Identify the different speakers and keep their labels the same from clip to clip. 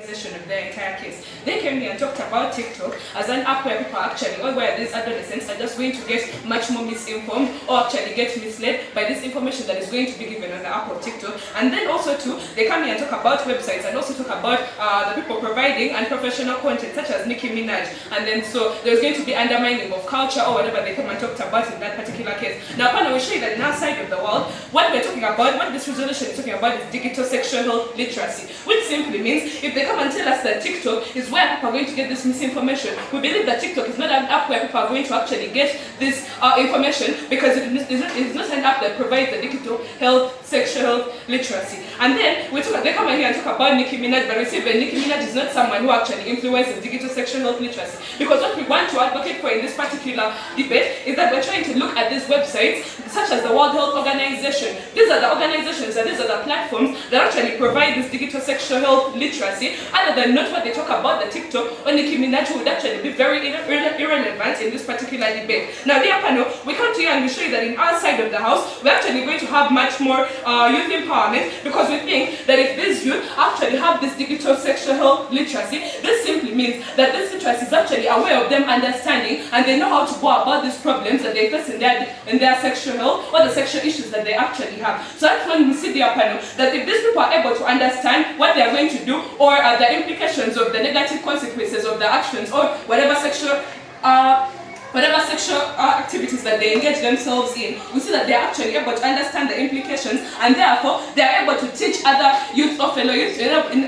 Speaker 1: of their entire case. They came here and talked about TikTok as an app where people actually, or where these adolescents are just going to get much more misinformed or actually get misled by this information that is going to be given on the app of TikTok. And then also too, they come here and talk about websites and also talk about the people providing unprofessional content such as Nicki Minaj. And then so there's going to be undermining of culture or whatever they come and talked about in that particular case. Now, Pana will show you that in our side of the world, what we're talking about, what this resolution is talking about is digital sexual health literacy, which simply means if they come and tell us that TikTok is where people are going to get this misinformation, we believe that TikTok is not an app where people are going to actually get this information, because it is not an app that provides the digital health, sexual health literacy. And then they come in here and talk about Nicki Minaj, but we see that Nicki Minaj is not someone who actually influences digital sexual health literacy. Because what we want to advocate for in this particular debate is that we're trying to look at these websites, such as the World Health Organization. These are the organizations and these are the platforms that actually provide this digital sexual health literacy, other than not what they talk about the TikTok or Nicki Minaj, would actually be very irrelevant in this particular debate. Now, dear panel, we come to you and we show you that in our side of the house, we're actually going to have much more youth empowerment, because we think that if these youth actually have this digital sexual health literacy, this simply means that this literacy is actually aware of them understanding, and they know how to go about these problems that they face in their sexual health or the sexual issues that they actually have. So that's when we see, dear panel, that if these people are able to understand what they are going to do, or the implications of the negative consequences of the actions, or whatever sexual activities that they engage themselves in, we see that they are actually able to understand the implications, and therefore they are able to teach other youth or fellow youth,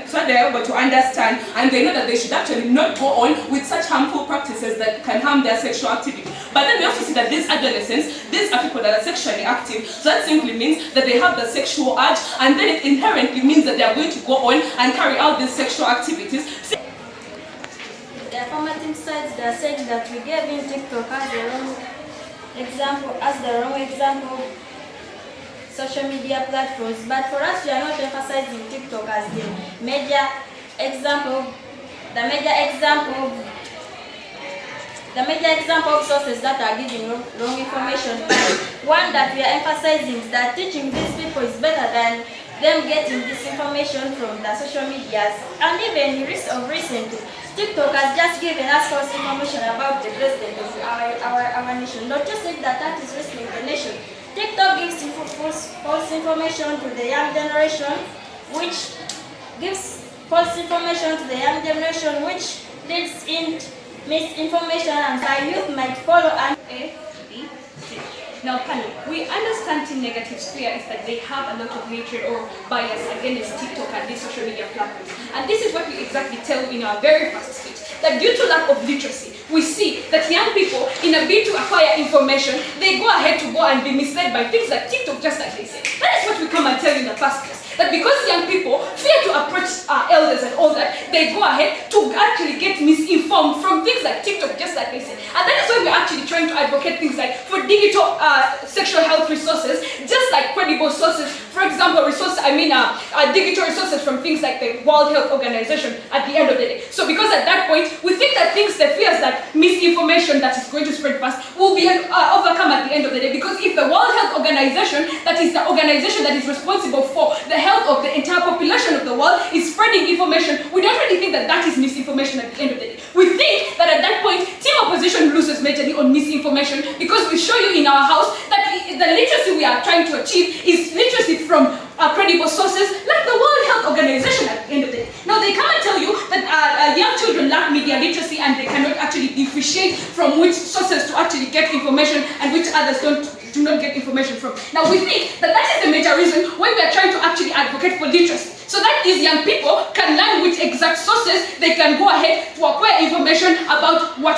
Speaker 1: so they are able to understand, and they know that they should actually not go on with such harmful practices that can harm their sexual activity. But then we also see that these adolescents, these are people that are sexually active, so that simply means that they have the sexual urge, and then it inherently means that they are going to go on and carry out these sexual activities.
Speaker 2: The affirmative sides, they are saying that we gave in TikTok as the wrong example social media platforms. But for us, we are not emphasizing TikTok as the major example of sources that are giving wrong information. One that we are emphasizing is that teaching these people is better than them getting this information from the social medias. And even recently, TikTok has just given us false information about the president of our nation. Not just saying that is risking the nation. TikTok gives false information to the young generation, which leads in misinformation, and our youth might follow and
Speaker 3: Now, panel, we understand Team Negative's fear is that they have a lot of hatred or bias against TikTok and these social media platforms. And this is what we exactly tell in our very first speech, that due to lack of literacy, we see that young people, in a bid to acquire information, they go ahead to go and be misled by things like TikTok, just like they said. That is what we come and tell you in the first place. That because young people fear to approach our elders and all that, they go ahead to actually get misinformed from things like TikTok, just like they said. And that is why we're actually trying to advocate things like for digital sexual health resources, just like credible sources. For example, digital resources from things like the World Health Organization at the end of the day. So because at that point, we think that the fears that misinformation that is going to spread fast will be overcome at the end of the day. Because if the World Health Organization, that is the organization that is responsible for the health of the entire population of the world, is spreading information, we don't really think that is misinformation at the end of the day. We think that at that point, Team Opposition loses majorly on misinformation, because we show you in our house that the literacy we are trying to achieve is literacy from credible sources like the World Health Organization at the end of the day. Now, they come and tell you that young children lack media literacy and they cannot actually differentiate from which sources to actually get information and which others do not get information from. Now, we think that is the major reason why we are trying to actually advocate for literacy, so that these young people can learn which exact sources they can go ahead to acquire information about what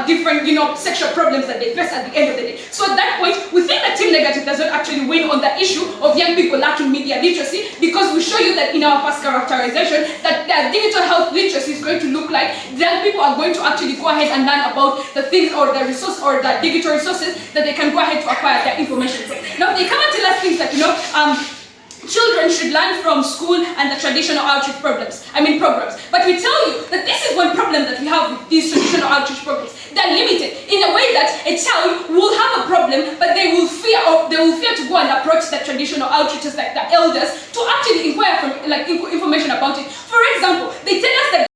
Speaker 3: different sexual problems that they face at the end of the day. So at that point, we think that Team Negative does not actually win on the issue of young people lacking media literacy, because we show you that in our first characterization that their digital health literacy is going to look like young people are going to actually go ahead and learn about the things or the resource or the digital resources that they can go ahead to acquire their information from. Now, they come and tell us things like children should learn from school and the traditional outreach programs. But we tell you that this is one problem that we have with these traditional outreach programs. They're limited in a way that a child will have a problem, but they will fear to go and approach the traditional outreaches like the elders to actually inquire from information about it. For example, they tell us that